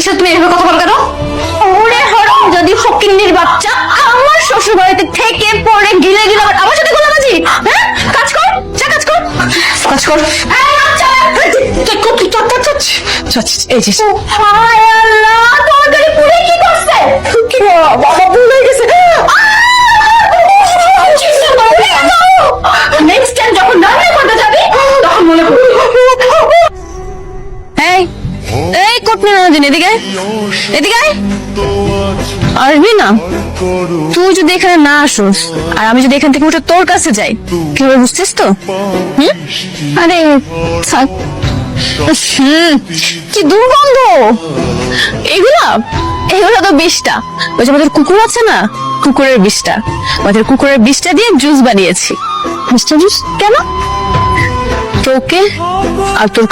সাথে তুমি এভাবে কথা বল কেন? ওরে হরম যদি ফকিন্নির বাচ্চা, আমার শ্বশুর বাড়িতে থেকে পড়ে গিলে গিলে আমার সাথে গোলাবাজি। হ্যাঁ, কাজ কর, যা কাজ কর, কাজ কর। এই বাচ্চা, এই যে হায় আল্লাহ, তরকারি পুড়ে কি করছে? কি বাবা ভুলে গেছে। নেক্সট টাইম যখন রান্না করতে যাবি তখন মনে করবি। এই এই কোটনি না দিন, এদিকে এদিকে আসবি না? তুই যদি এখানে না আসোস আর আমি যদি এখান থেকে উঠে তোর কাছে যাই, কি হবে বুঝছিস তো? আরে থাক। কি দুর্গন্ধ এগুলা, এগুলো তো বিষটা। ওই যে আমাদের কুকুর আছে না, কুকুরের বিষটা, আমাদের কুকুরের বিষটা দিয়ে জুস বানিয়েছি। মিস্টার জুস কেন? তোকে আর তোর